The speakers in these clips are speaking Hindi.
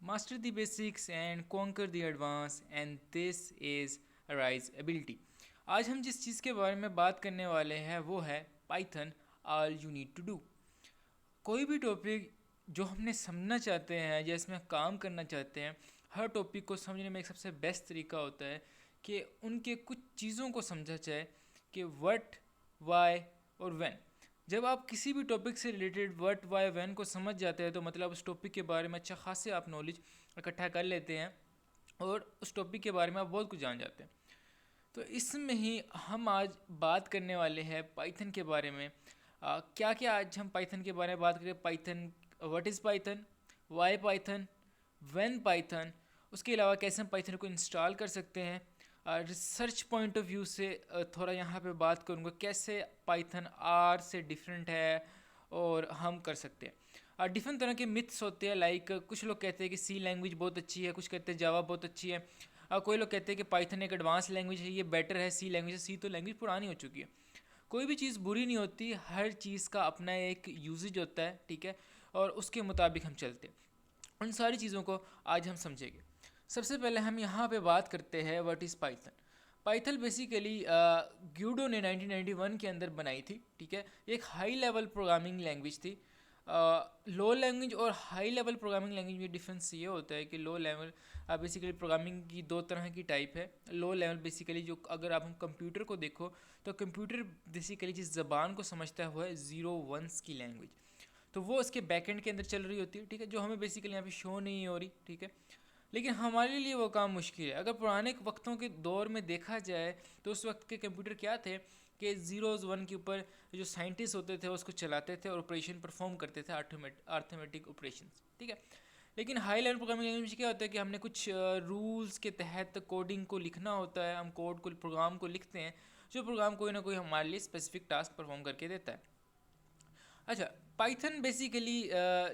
Master the basics and conquer the advance and this is Arise ability। आज हम जिस चीज़ के बारे में बात करने वाले हैं वो है Python all you need to do. कोई भी टॉपिक जो हमने समझना चाहते हैं या इसमें काम करना चाहते हैं, हर टॉपिक को समझने में एक सबसे बेस्ट तरीका होता है कि उनके कुछ चीज़ों को समझा जाए कि व्हाट, वाई और व्हेन। जब आप किसी भी टॉपिक से रिलेटेड व्हाट, वाई, व्हेन को समझ जाते हैं तो मतलब उस टॉपिक के बारे में अच्छा खासे आप नॉलेज इकट्ठा कर लेते हैं और उस टॉपिक के बारे में आप बहुत कुछ जान जाते हैं। तो इसमें ही हम आज बात करने वाले हैं पाइथन के बारे में। क्या क्या आज हम पाइथन के बारे में बात करें। Python, what is Python, why Python, when Python, उसके अलावा कैसे हम पाइथन को इंस्टॉल कर सकते हैं। रिसर्च पॉइंट ऑफ व्यू से थोड़ा यहाँ पे बात करूँगा कैसे पाइथन आर से डिफरेंट है और हम कर सकते हैं। डिफरेंट तरह के मिथ्स होते हैं, लाइक कुछ लोग कहते हैं कि सी लैंग्वेज बहुत अच्छी है, कुछ कहते हैं जावा बहुत अच्छी है, कोई लोग कहते हैं कि पाइथन एक एडवांस लैंग्वेज है, ये बेटर है सी लैंग्वेज से। सी तो लैंग्वेज पुरानी हो चुकी है। कोई भी चीज़ बुरी नहीं होती, हर चीज़ का अपना एक यूजेज होता है, ठीक है, और उसके मुताबिक हम चलते हैं। उन सारी चीज़ों को आज हम समझेंगे। सबसे पहले हम यहाँ पे बात करते हैं what is Python. Python basically Guido ने 1991 के अंदर बनाई थी, ठीक है। एक हाई लेवल प्रोग्रामिंग लैंग्वेज थी। लो लैंग्वेज और हाई लेवल प्रोग्रामिंग लैंग्वेज में डिफरेंस ये होता है कि लो लेवल बेसिकली प्रोग्रामिंग की दो तरह की टाइप है। लो लेवल बेसिकली जो अगर आप हम कंप्यूटर को देखो तो कंप्यूटर बेसिकली जिस ज़बान को समझता है वो है ज़ीरो वंस की लैंग्वेज, तो वो उसके बैकएंड के अंदर चल रही होती है, ठीक है, जो हमें बेसिकली यहाँ पे शो नहीं हो रही, ठीक है। लेकिन हमारे लिए वो काम मुश्किल है। अगर पुराने वक्तों के दौर में देखा जाए तो उस वक्त के कंप्यूटर क्या थे कि ज़ीरोज़ वन के ऊपर जो साइंटिस्ट होते थे उसको चलाते थे और ऑपरेशन परफॉर्म करते थे, अर्थमेटिक ऑपरेशन, ठीक है। लेकिन हाई लेवल प्रोग्रामिंग लैंग्वेज में क्या होता है कि हमने कुछ रूल्स के तहत कोडिंग को लिखना होता है। हम कोड को, प्रोग्राम को लिखते हैं, जो प्रोग्राम कोई ना कोई हमारे लिए स्पेसिफिक टास्क परफॉर्म करके देता है। अच्छा, पाइथन बेसिकली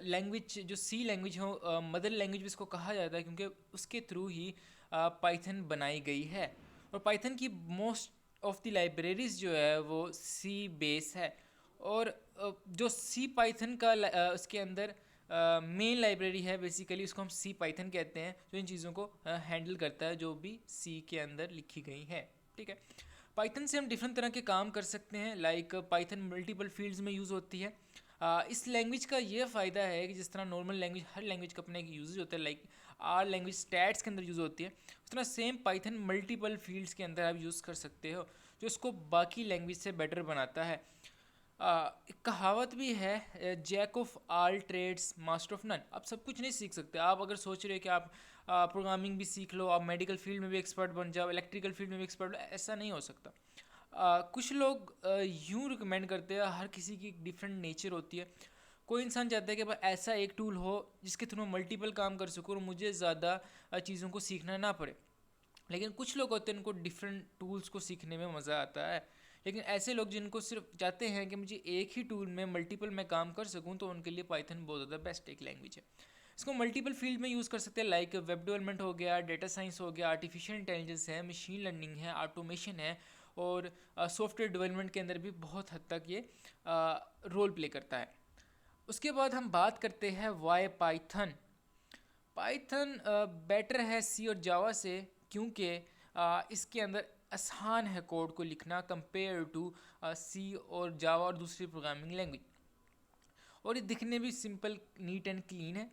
लैंग्वेज जो सी लैंग्वेज हो, मदर लैंग्वेज भी इसको कहा जाता है क्योंकि उसके थ्रू ही पाइथन बनाई गई है। और पाइथन की मोस्ट ऑफ द लाइब्रेरीज जो है वो सी बेस है। और जो सी पाइथन का उसके अंदर मेन लाइब्रेरी है, बेसिकली उसको हम सी पाइथन कहते हैं, जो इन चीज़ों को हैंडल करता है जो भी सी के अंदर लिखी गई है, ठीक है। पाइथन से हम डिफरेंट तरह के काम कर सकते हैं, लाइक पाइथन मल्टीपल फील्ड्स में यूज़ होती है। इस लैंग्वेज का ये फ़ायदा है कि जिस तरह नॉर्मल लैंग्वेज, हर लैंग्वेज का अपना एक यूजेज होता है, लाइक आर लैंग्वेज स्टैट्स के अंदर यूज़ होती है, उस तरह सेम पाइथन मल्टीपल फील्ड्स के अंदर आप यूज़ कर सकते हो, जो इसको बाकी लैंग्वेज से बेटर बनाता है। एक कहावत भी है, jack of all trades master of none. आप सब कुछ नहीं सीख सकते। आप अगर सोच रहे हो कि आप प्रोग्रामिंग भी सीख लो, आप मेडिकल फील्ड में भी एक्सपर्ट बन जाओ, इलेक्ट्रिकल फील्ड में भी एक्सपर्ट, ऐसा नहीं हो सकता। कुछ लोग यूँ रिकमेंड करते हैं, हर किसी की एक डिफरेंट नेचर होती है। कोई इंसान चाहता है कि भाई ऐसा एक टूल हो जिसके थ्रू मैं मल्टीपल काम कर सकूँ और मुझे ज़्यादा चीज़ों को सीखना ना पड़े। लेकिन कुछ लोग होते हैं उनको डिफरेंट टूल्स को सीखने में मज़ा आता है। लेकिन ऐसे लोग जिनको सिर्फ चाहते हैं कि मुझे एक ही टूल में मल्टीपल मैं काम कर सकूं, तो उनके लिए पाइथन बहुत ज़्यादा बेस्ट एक लैंग्वेज है। इसको मल्टीपल फील्ड में यूज़ कर सकते हैं, लाइक वेब डेवलपमेंट हो गया, डेटा साइंस हो गया, आर्टिफिशियल इंटेलिजेंस है, मशीन लर्निंग है, ऑटोमेशन है, और सॉफ्टवेयर डेवलपमेंट के अंदर भी बहुत हद तक ये रोल प्ले करता है। उसके बाद हम बात करते हैं वाई पाइथन। पाइथन बेटर है सी और जावा से, क्योंकि इसके अंदर आसान है कोड को लिखना कंपेयर टू सी और जावा और दूसरी प्रोग्रामिंग लैंग्वेज। और ये दिखने भी सिंपल, नीट एंड क्लीन है।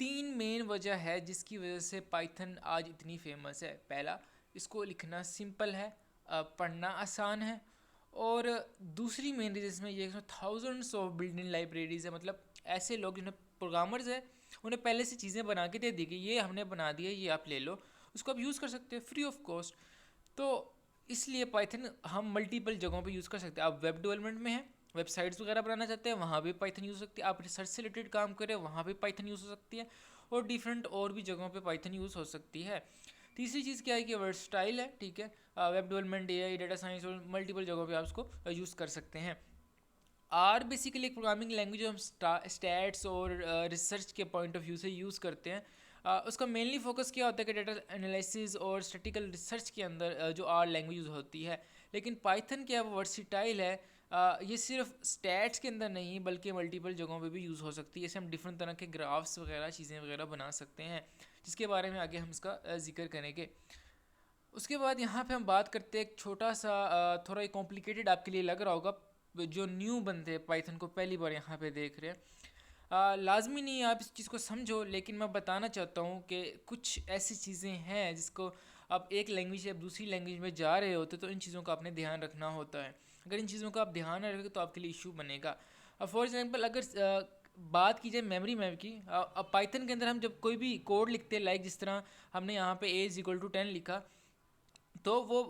तीन मेन वजह है जिसकी वजह से पाइथन आज इतनी फेमस है। पहला, इसको लिखना सिंपल है, पढ़ना आसान है। और दूसरी मेन रीज़न इसमें ये thousands of built in libraries है, मतलब ऐसे लोग जिन्हें प्रोग्रामर्स है उन्हें पहले से चीज़ें बना के दे दी कि ये हमने बना दी है, ये आप ले लो, उसको आप यूज़ कर सकते हैं फ्री ऑफ कॉस्ट। तो इसलिए पाइथन हम मल्टीपल जगहों पे यूज़ कर सकते हैं। आप वेब डेवलपमेंट में हैं, वेबसाइट्स वगैरह बनाना चाहते हैं, वहाँ भी पाइथन यूज़ हो सकती है। आप रिसर्च से रिलेटेड काम करें, वहाँ भी पाइथन यूज़ हो सकती है। और डिफरेंट और भी जगहों पे पाइथन यूज़ हो सकती है। तीसरी चीज़ क्या है कि वर्सटाइल है, ठीक है। Web development, AI, data science और मल्टीपल जगहों पे आप उसको यूज़ कर सकते हैं। आर बेसिकली एक प्रोग्रामिंग लैंग्वेज जो हम स्टैट्स और रिसर्च के पॉइंट ऑफ व्यू से यूज़ करते हैं। उसका मेनली फोकस क्या होता है कि डेटा एनालिसिस और स्टैटिकल रिसर्च के अंदर जो आर लैंग्वेज होती है। लेकिन पाइथन क्या है, वो वर्सिटाइल है, ये सिर्फ स्टैट्स के अंदर नहीं बल्कि मल्टीपल जगहों पे भी यूज़ हो सकती है। जैसे हम डिफरेंट तरह के ग्राफ्स वगैरह चीज़ें वगैरह बना सकते हैं, जिसके बारे में आगे हम इसका जिक्र करेंगे। उसके बाद यहाँ पे हम बात करते हैं एक छोटा सा थोड़ा ही कॉम्प्लिकेटेड आपके लिए लग रहा होगा, जो न्यू बंदे हैं पाइथन को पहली बार यहाँ पे देख रहे हैं। लाजमी नहीं है आप इस चीज़ को समझो, लेकिन मैं बताना चाहता हूँ कि कुछ ऐसी चीज़ें हैं जिसको आप एक लैंग्वेज से आप दूसरी लैंग्वेज में जा रहे होते तो इन चीज़ों का आपने ध्यान रखना होता है। अगर इन चीज़ों का आप ध्यान न रखोगे तो आपके लिए इशू बनेगा। अब फॉर एग्जांपल अगर बात की जाए मेमोरी मैप की, अब पाइथन के अंदर हम जब कोई भी कोड लिखते हैं, लाइक जिस तरह हमने यहाँ पे a = 10 लिखा, तो वो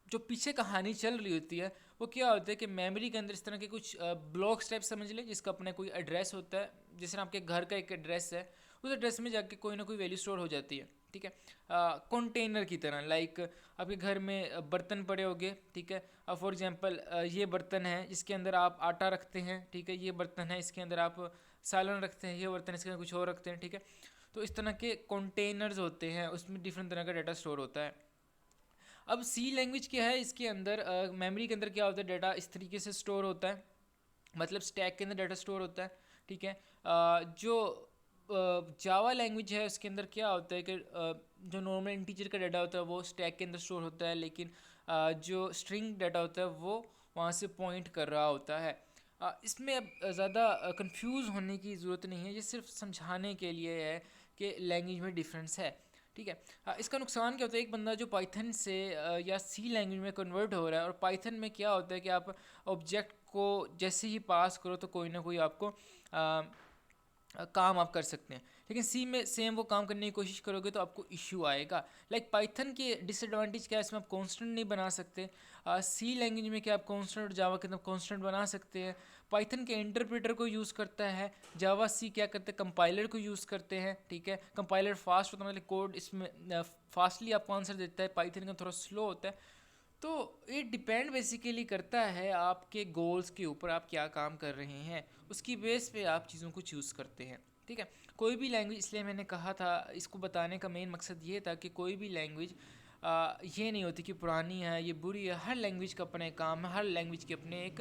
जो पीछे कहानी चल रही होती है वो क्या होता है कि मेमोरी के अंदर इस तरह के कुछ ब्लॉक स्टेप समझ लें, जिसका अपना कोई एड्रेस होता है। जैसे आपके घर का एक एड्रेस है, उस एड्रेस में जाके कोई ना कोई वैल्यू स्टोर हो जाती है, ठीक है। कंटेनर की तरह, लाइक आपके घर में बर्तन पड़े होंगे, ठीक है। फॉर एग्जांपल ये बर्तन है जिसके अंदर आप आटा रखते हैं, ठीक है। ये बर्तन है इसके अंदर आप सालन रखते हैं, ये बर्तन इसके अंदर कुछ और रखते हैं, ठीक है। तो इस तरह के कंटेनर्स होते हैं, उसमें डिफरेंट तरह का डाटा स्टोर होता है। अब सी लैंग्वेज क्या है, इसके अंदर मेमोरी के अंदर क्या होता है, डाटा इस तरीके से स्टोर होता है, मतलब स्टैक के अंदर डाटा स्टोर होता है, ठीक है। जो जावा लैंग्वेज है उसके अंदर क्या होता है कि जो नॉर्मल इंटीजर का डाटा होता है वो स्टैक के अंदर स्टोर होता है, लेकिन जो स्ट्रिंग डाटा होता है वो वहाँ से पॉइंट कर रहा होता है। इसमें अब ज़्यादा कंफ्यूज होने की ज़रूरत नहीं है, ये सिर्फ समझाने के लिए है कि लैंग्वेज में डिफरेंस है, ठीक है। इसका नुकसान क्या होता है, एक बंदा जो पाइथन से या सी लैंग्वेज में कन्वर्ट हो रहा है, और पाइथन में क्या होता है कि आप ऑब्जेक्ट को जैसे ही पास करो तो कोई ना कोई आपको काम आप कर सकते हैं, लेकिन सी में सेम वो काम करने की कोशिश करोगे तो आपको इश्यू आएगा। लाइक पाइथन के डिसएडवांटेज क्या है, इसमें आप कांस्टेंट नहीं बना सकते। सी लैंग्वेज में क्या आप कांस्टेंट, जावा के अंदर कांस्टेंट बना सकते हैं। पाइथन के इंटरप्रेटर को यूज़ करता है, जावा सी क्या करते हैं, कंपाइलर को यूज़ करते हैं, ठीक है। कंपाइलर फास्ट होता है, मतलब कोड इसमें फास्टली आपको आंसर देता है, पाइथन का थोड़ा स्लो होता है। तो ये डिपेंड बेसिकली करता है आपके गोल्स के ऊपर, आप क्या काम कर रहे हैं, उसकी बेस पे आप चीज़ों को चूज़ करते हैं, ठीक है। कोई भी लैंग्वेज, इसलिए मैंने कहा था, इसको बताने का मेन मकसद ये था कि कोई भी लैंग्वेज ये नहीं होती कि पुरानी है, ये बुरी है। हर लैंग्वेज का अपना एक काम है, हर लैंग्वेज के अपने एक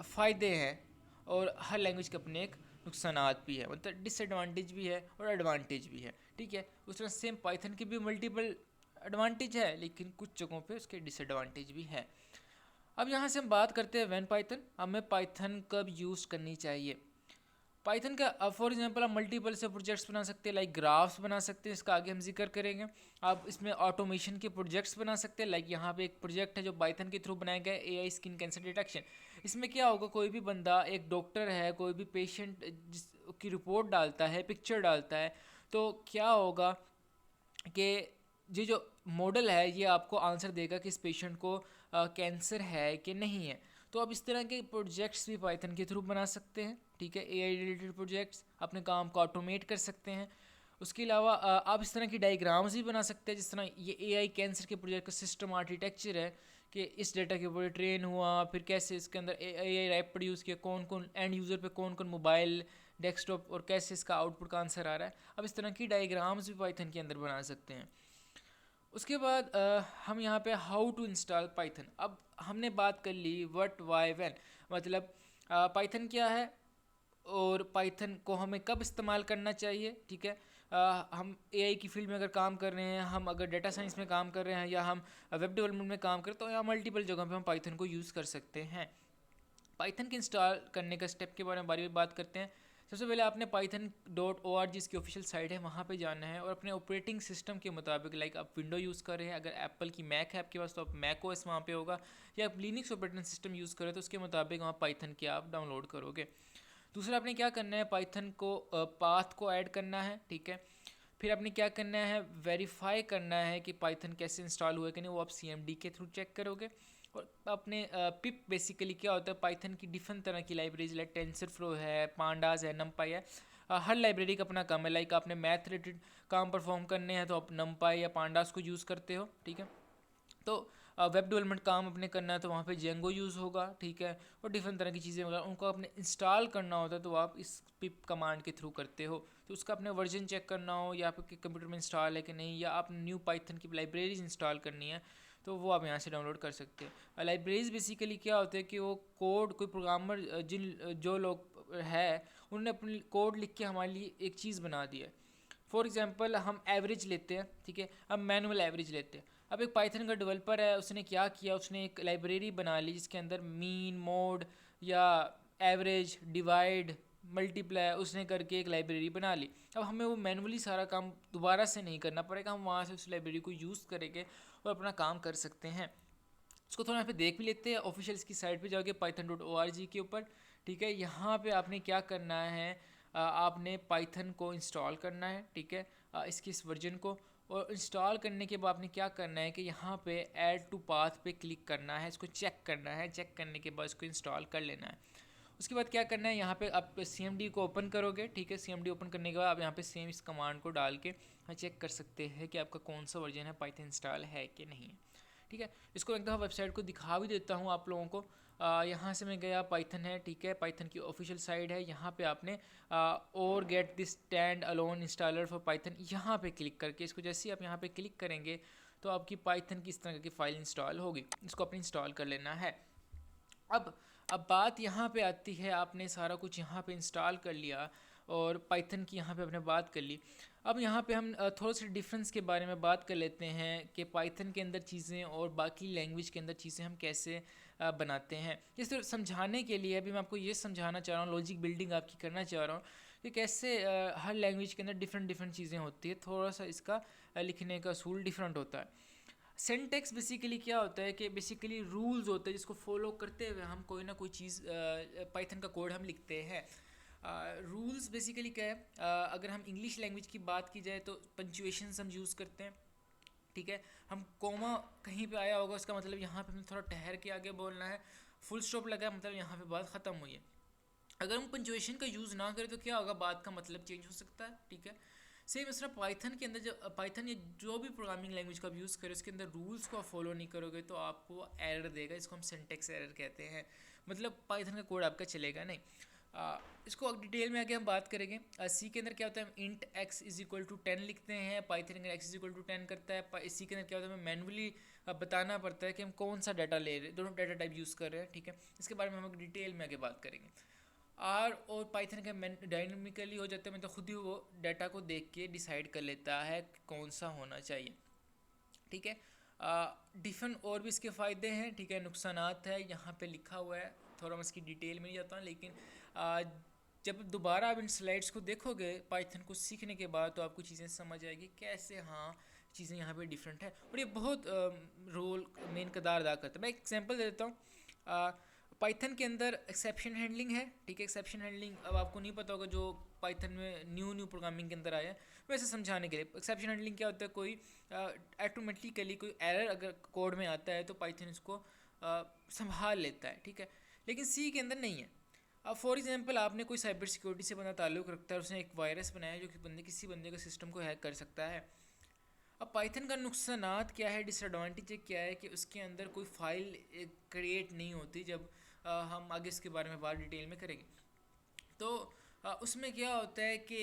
फ़ायदे हैं, और हर लैंग्वेज के अपने एक नुकसानात भी है, मतलब डिसएडवांटेज भी है और एडवांटेज भी है, ठीक है। उस तरह सेम पाइथन के भी मल्टीपल एडवांटेज है, लेकिन कुछ जगहों पे उसके डिसएडवांटेज भी है। अब यहाँ से हम बात करते हैं व्हेन पाइथन, हमें पाइथन कब यूज़ करनी चाहिए। पाइथन का अब फॉर एग्जांपल आप मल्टीपल से प्रोजेक्ट्स बना सकते हैं, लाइक ग्राफ्स बना सकते हैं, इसका आगे हम जिक्र करेंगे। आप इसमें ऑटोमेशन के प्रोजेक्ट्स बना सकते हैं, लाइक यहाँ पे एक प्रोजेक्ट है जो पाइथन के थ्रू बनाया गया है, एआई स्किन कैंसर डिटेक्शन। इसमें क्या होगा, कोई भी बंदा, एक डॉक्टर है, कोई भी पेशेंट जिसकी रिपोर्ट डालता है, पिक्चर डालता है, तो क्या होगा कि ये जो मॉडल है ये आपको आंसर देगा कि इस पेशेंट को कैंसर है कि नहीं है। तो आप इस तरह के प्रोजेक्ट्स भी पाइथन के थ्रू बना सकते हैं, ठीक है। एआई रिलेटेड प्रोजेक्ट्स, अपने काम को ऑटोमेट कर सकते हैं। उसके अलावा आप इस तरह की डायग्राम्स भी बना सकते हैं, जिस तरह ये एआई कैंसर के प्रोजेक्ट का सिस्टम आर्किटेक्चर है कि इस डेटा के ऊपर ट्रेन हुआ, फिर कैसे इसके अंदर एआई रैप प्रोड्यूस किया, कौन कौन एंड यूज़र पे कौन कौन मोबाइल, डेस्कटॉप, और कैसे इसका आउटपुट का आंसर आ रहा है। अब इस तरह की डायग्राम्स भी पाइथन के अंदर बना सकते हैं। उसके बाद हम यहाँ पे हाउ टू इंस्टॉल पाइथन। अब हमने बात कर ली व्हाट वाई व्हेन, मतलब पाइथन क्या है और पाइथन को हमें कब इस्तेमाल करना चाहिए, ठीक है। हम एआई की फील्ड में अगर काम कर रहे हैं, हम अगर डेटा साइंस में काम कर रहे हैं, या हम वेब डेवलपमेंट में काम कर रहे हैं, तो यहाँ मल्टीपल जगहों पे हम पाइथन को यूज़ कर सकते हैं। पाइथन के इंस्टॉल करने का स्टेप के बारे में बात करते हैं। सबसे पहले आपने python.org जिसकी ऑफिशियल साइट है वहाँ पे जाना है, और अपने ऑपरेटिंग सिस्टम के मुताबिक, लाइक आप विंडो यूज़ कर रहे हैं, अगर एप्पल की मैक है आपके पास तो आप मैक ओएस वहाँ पे होगा, या आप लिनक्स ऑपरेटिंग सिस्टम यूज़ करें तो उसके मुताबिक वहाँ पाइथन के आप डाउनलोड करोगे। दूसरा आपने क्या करना है, पाइथन को पाथ को ऐड करना है, ठीक है। फिर आपने क्या करना है, वेरीफाई करना है कि पाइथन कैसे इंस्टॉल हुआ है कि नहीं, वो आप CMD के थ्रू चेक करोगे। और अपने पिप बेसिकली क्या होता है, पाइथन की डिफरेंट तरह की लाइब्रेरीज, लाइक टेंसरफ्लो है, पांडास है, नमपाई है। हर लाइब्रेरी का अपना काम है, लाइक आपने मैथ रिलेटेड काम परफॉर्म करने हैं तो आप नमपाई या पांडास को यूज़ करते हो, ठीक है। तो वेब डेवलपमेंट काम अपने करना है तो वहाँ पे जेंगो यूज़ होगा, ठीक है। और डिफरेंट तरह की चीज़ें वगैरह उनको अपने इंस्टॉल करना होता है तो आप इस पिप कमांड के थ्रू करते हो। तो उसका अपने वर्जन चेक करना हो, या आपके कंप्यूटर में इंस्टॉल है कि नहीं, या आप न्यू पाइथन की लाइब्रेरीज इंस्टॉल करनी है, तो वो आप यहाँ से डाउनलोड कर सकते हैं। लाइब्रेरीज बेसिकली क्या होते हैं कि वो कोड कोई प्रोग्रामर जो लोग है उन्होंने अपनी कोड लिख के हमारे लिए एक चीज़ बना दी है। फॉर एग्जांपल हम एवरेज लेते हैं, ठीक है, हम मैनुअल एवरेज लेते हैं। अब एक पाइथन का डेवलपर है, उसने क्या किया, उसने एक लाइब्रेरी बना ली जिसके अंदर मीन, मोड या एवरेज, डिवाइड, मल्टीप्लाई उसने करके एक लाइब्रेरी बना ली। अब हमें वो मैनुअली सारा काम दोबारा से नहीं करना पड़ेगा, हम वहाँ से उस लाइब्रेरी को यूज़ करेंगे और अपना काम कर सकते हैं। उसको थोड़ा यहाँ पे देख भी लेते हैं ऑफिशियल इसकी साइट पे जाके python.org के ऊपर, ठीक है। यहाँ पे आपने क्या करना है, आपने पाइथन को इंस्टॉल करना है, ठीक है, इसके इस वर्जन को। और इंस्टॉल करने के बाद आपने क्या करना है कि यहाँ पे ऐड टू पाथ पे क्लिक करना है, इसको चेक करना है, चेक करने के बाद इसको इंस्टॉल कर लेना है। उसके बाद क्या करना है, यहाँ पे आप CMD को ओपन करोगे, ठीक है। CMD ओपन करने के बाद आप यहाँ पे सेम इस कमांड को डाल के चेक कर सकते हैं कि आपका कौन सा वर्जन है, पाइथन इंस्टॉल है कि नहीं है, ठीक है। इसको एक दफ़ा वेबसाइट को दिखा भी देता हूँ आप लोगों को। यहाँ से मैं गया, पाइथन है, ठीक है, पाइथन की ऑफिशियल साइट है। यहाँ पे आपने और get this stand alone installer for Python, यहाँ पे क्लिक करके इसको जैसे ही आप यहाँ पे क्लिक करेंगे तो आपकी पाइथन की इस तरह की फाइल इंस्टॉल होगी। इसको अपने इंस्टॉल कर लेना है। अब बात यहाँ पे आती है, आपने सारा कुछ यहाँ पे इंस्टॉल कर लिया और पाइथन की यहाँ पे आपने बात कर ली। अब यहाँ पे हम थोड़ा सा डिफरेंस के बारे में बात कर लेते हैं कि पाइथन के अंदर चीज़ें और बाकी लैंग्वेज के अंदर चीज़ें हम कैसे बनाते हैं। इस तरह समझाने के लिए अभी मैं आपको ये समझाना चाह रहा हूँ, लॉजिक बिल्डिंग आपकी करना चाह रहा हूँ कि कैसे हर लैंग्वेज के अंदर डिफरेंट चीज़ें होती है। थोड़ा सा इसका लिखने का असूल डिफरेंट होता है। सिंटेक्स बेसिकली क्या होता है कि बेसिकली रूल्स होते हैं जिसको फॉलो करते हुए हम कोई ना कोई चीज़ पाइथन का कोड हम लिखते हैं। रूल्स बेसिकली क्या है, अगर हम इंग्लिश लैंग्वेज की बात की जाए तो पंचुएशंस हम यूज़ करते हैं, ठीक है। हम कोमा कहीं पे आया होगा उसका मतलब यहाँ पे हमें थोड़ा ठहर के आगे बोलना है। फुल स्टॉप लगा मतलब यहाँ पे बात ख़त्म हुई है। अगर हम पंचुएशन का यूज़ ना करें तो क्या होगा, बात का मतलब चेंज हो सकता है, ठीक है। सेम इस तरह पाइथन के अंदर, जब पाइथन या जो भी प्रोग्रामिंग लैंग्वेज का आप यूज़ करें उसके अंदर रूल्स को आप फॉलो नहीं करोगे तो आपको एरर देगा। इसको हम सिंटेक्स एरर कहते हैं, मतलब पाइथन का कोड आपका चलेगा नहीं। इसको डिटेल में आगे हम बात करेंगे। सी के अंदर क्या होता है, हम int x is equal to 10 लिखते हैं, पाइथन के अंदर x इज इक्वल टू 10 करता है। सी के अंदर क्या होता है, हमें मैनुअली बताना पड़ता है कि हम कौन सा डाटा ले रहे हैं, दोनों डाटा टाइप यूज़ कर रहे हैं, ठीक है। इसके बारे में हम डिटेल में आगे बात करेंगे। आर और पाइथन का डायनामिकली हो जाता है, मतलब खुद ही वो डाटा को देख के डिसाइड कर लेता है कौन सा होना चाहिए, ठीक है। डिफरेंट और भी इसके फ़ायदे हैं, ठीक है, नुकसानात है यहाँ पे लिखा हुआ है। थोड़ा मैं इसकी डिटेल में नहीं जाता हूँ, लेकिन जब दोबारा आप इन स्लाइड्स को देखोगे पाइथन को सीखने के बाद तो आपको चीज़ें समझ आएगी कैसे हाँ चीज़ें यहाँ पे डिफरेंट है और ये बहुत रोल मेन किरदार अदा करता है। मैं एक एग्जांपल दे देता हूँ। पाइथन के अंदर एक्सेप्शन हैंडलिंग है, ठीक है। एक्सेप्शन हैंडलिंग अब आपको नहीं पता होगा जो पाइथन में न्यू प्रोग्रामिंग के अंदर आया है, वैसे समझाने के लिए एक्सेप्शन हैंडलिंग क्या होता है, कोई ऑटोमेटिकली कोई एरर अगर कोड में आता है तो पाइथन इसको संभाल लेता है, ठीक है, लेकिन सी के अंदर नहीं है। अब फॉर एग्जांपल आपने कोई साइबर सिक्योरिटी से बंदा ताल्लुक़ रखता है, उसने एक वायरस बनाया जो कि किसी बंदे का सिस्टम को हैक कर सकता है। अब पाइथन का नुकसानात क्या है, डिसएडवांटेज क्या है कि उसके अंदर कोई फाइल क्रिएट नहीं होती। जब हम आगे इसके बारे में बात डिटेल में करेंगे तो उसमें क्या होता है कि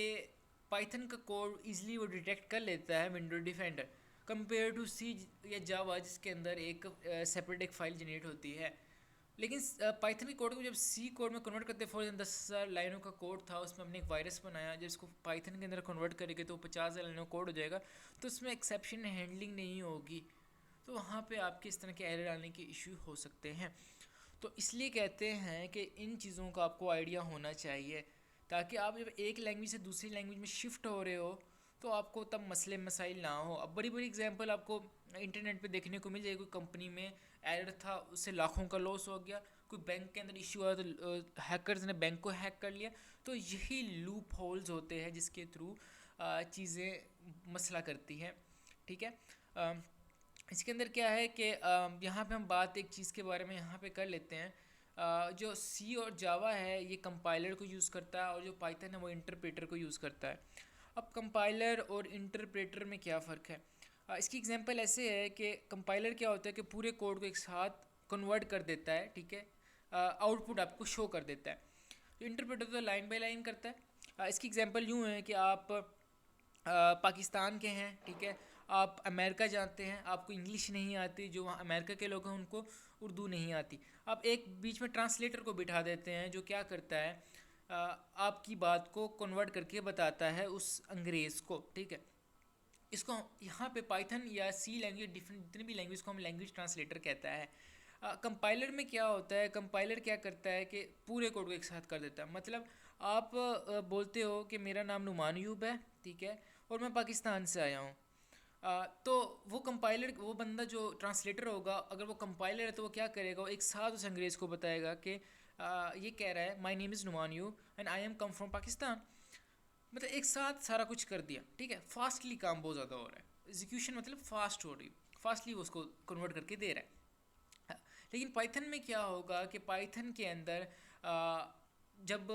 पाइथन का कोड इजीली वो डिटेक्ट कर लेता है विंडो डिफेंडर, कंपेयर टू सी या जावा जिसके अंदर एक सेपरेट एक फ़ाइल जनरेट होती है। लेकिन पाइथन के कोड को जब सी कोड में कन्वर्ट करते हैं, फॉर एग्जाम्पल 10,000 लाइनों का कोड था, उसमें हमने एक वायरस बनाया, जब इसको पाइथन के अंदर कन्वर्ट करेंगे तो 50,000 लाइनों का कोड हो जाएगा, तो उसमें एक्सेप्शन हैंडलिंग नहीं होगी, तो वहाँ पे आपके इस तरह के एरर आने के इशू हो सकते हैं। तो इसलिए कहते हैं कि इन चीज़ों का आपको आइडिया होना चाहिए ताकि आप जब एक लैंग्वेज से दूसरी लैंग्वेज में शिफ्ट हो रहे हो तो आपको तब मसले मसाइल ना हो। अब बड़ी बड़ी एग्जांपल आपको इंटरनेट पे देखने को मिल जाएगी, कोई कंपनी में एरर था उससे लाखों का लॉस हो गया, कोई बैंक के अंदर इशू आया तो हैकर्स ने बैंक को हैक कर लिया। तो यही लूप होल्स होते हैं जिसके थ्रू चीज़ें मसला करती हैं, ठीक है। इसके अंदर क्या है कि यहाँ पे हम बात एक चीज़ के बारे में यहाँ पे कर लेते हैं। जो सी और जावा है ये कंपाइलर को यूज़ करता है और जो पाइथन है वो इंटरप्रेटर को यूज़ करता है। अब कंपाइलर और इंटरप्रेटर में क्या फ़र्क है, इसकी एग्जांपल ऐसे है कि कंपाइलर क्या होता है कि पूरे कोड को एक साथ कन्वर्ट कर देता है, ठीक है, आउटपुट आपको शो कर देता है। तो इंटरप्रेटर तो लाइन बाय लाइन करता है। इसकी एग्जांपल यूँ है कि आप पाकिस्तान के हैं, ठीक है, आप अमेरिका जाते हैं, आपको इंग्लिश नहीं आती, जो वहाँ अमेरिका के लोग हैं उनको उर्दू नहीं आती, आप एक बीच में ट्रांसलेटर को बिठा देते हैं जो क्या करता है, आपकी बात को कन्वर्ट करके बताता है उस अंग्रेज़ को, ठीक है। इसको यहाँ पे पाइथन या सी लैंग्वेज, डिफरेंट जितनी भी लैंग्वेज को हम लैंग्वेज ट्रांसलेटर कहता है। कंपाइलर में क्या होता है, कंपाइलर क्या करता है कि पूरे कोड को एक साथ कर देता है। मतलब आप बोलते हो कि मेरा नाम नुमान यूब है, ठीक है, और मैं पाकिस्तान से आया हूँ। तो वो कंपाइलर, वो बंदा जो ट्रांसलेटर होगा, अगर वो कंपाइलर है तो वो क्या करेगा, वो एक साथ उस अंग्रेज़ को बताएगा कि ये कह रहा है my name is Numan Ayub and I am come from Pakistan. मतलब एक साथ सारा कुछ कर दिया, ठीक है। फास्टली काम बहुत ज़्यादा हो रहा है, एग्जीक्यूशन मतलब फास्ट हो रही, फास्टली वो उसको कन्वर्ट करके दे रहा है। लेकिन पाइथन में क्या होगा कि पाइथन के अंदर जब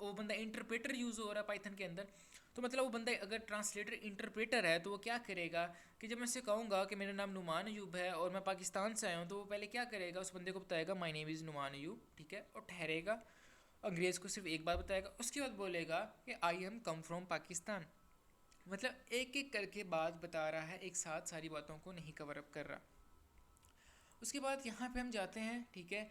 वो बंदा इंटरप्रेटर यूज़ हो रहा है पाइथन के अंदर, तो मतलब वो बंदा अगर ट्रांसलेटर इंटरप्रेटर है तो वो क्या करेगा कि जब मैं उससे कहूँगा कि मेरा नाम नुमान अयूब है और मैं पाकिस्तान से आया हूँ, तो वो पहले क्या करेगा, उस बंदे को बताएगा my name is Numan Ayub, ठीक है, और ठहरेगा, अंग्रेज़ को सिर्फ एक बार बताएगा, उसके बाद बोलेगा कि आई एम कम फ्रॉम पाकिस्तान। मतलब एक एक करके बात बता रहा है, एक साथ सारी बातों को नहीं कवर अप कर रहा। उसके बाद यहाँ पे हम जाते हैं, ठीक है,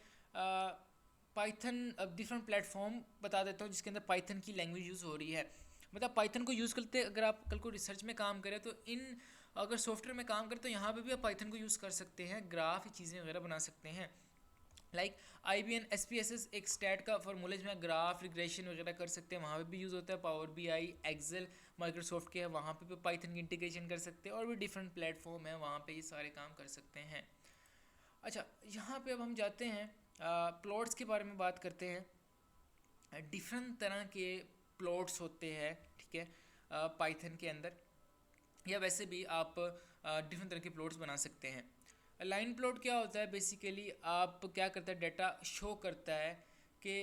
पाइथन। अब डिफरेंट प्लेटफॉर्म बता देता हूँ जिसके अंदर पाइथन की लैंग्वेज यूज़ हो रही है। मतलब पाइथन को यूज़ करते, अगर आप कल को रिसर्च में काम करें तो इन, अगर सॉफ्टवेयर में काम करें तो यहाँ पे भी आप पाइथन को यूज़ कर सकते हैं, ग्राफ चीज़ें वगैरह बना सकते हैं। लाइक IBM SPSS एक स्टैट का फार्मूला जिसमें ग्राफ रिग्रेशन वगैरह कर सकते हैं, वहाँ पे भी यूज़ होता है। पावर BI, एक्सेल माइक्रोसॉफ्ट के है, वहाँ पे भी पाइथन की इंटीग्रेशन कर सकते हैं, और भी डिफरेंट प्लेटफॉर्म है, वहाँ पे ये सारे काम कर सकते हैं। अच्छा, यहाँ पे अब हम जाते हैं, प्लॉट्स के बारे में बात करते हैं। डिफरेंट तरह के प्लॉट्स होते हैं, ठीक है, पाइथन के अंदर, या वैसे भी आप डिफरेंट तरह के प्लॉट्स बना सकते हैं। लाइन प्लॉट क्या होता है, बेसिकली आप क्या करता है, डाटा शो करता है कि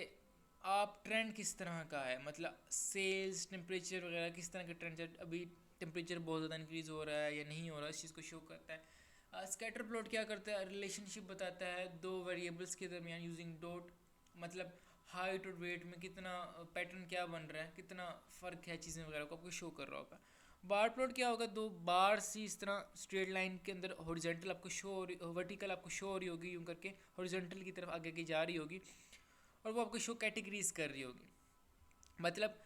आप ट्रेंड किस तरह का है, मतलब सेल्स, टेम्परेचर वगैरह किस तरह के ट्रेंड है, अभी टेम्परेचर बहुत ज़्यादा इंक्रीज़ हो रहा है या नहीं हो रहा है, इस चीज़ को शो करता है। स्कैटर प्लॉट क्या करता है, रिलेशनशिप बताता है दो वेरिएबल्स के दरमियान यूजिंग डॉट, मतलब हाइट और वेट में कितना पैटर्न क्या बन रहा है, कितना फ़र्क है चीज़ें वगैरह को आपको शो कर रहा होगा। बार प्लॉट क्या होगा, दो बार सी इस तरह स्ट्रेट लाइन के अंदर हॉरिजॉन्टल आपको शो हो रही, वर्टिकल आपको शो हो रही होगी, यूँ करके हॉरिजॉन्टल की तरफ आगे की जा रही होगी, और वो आपको शो कैटेगरीज कर रही होगी। मतलब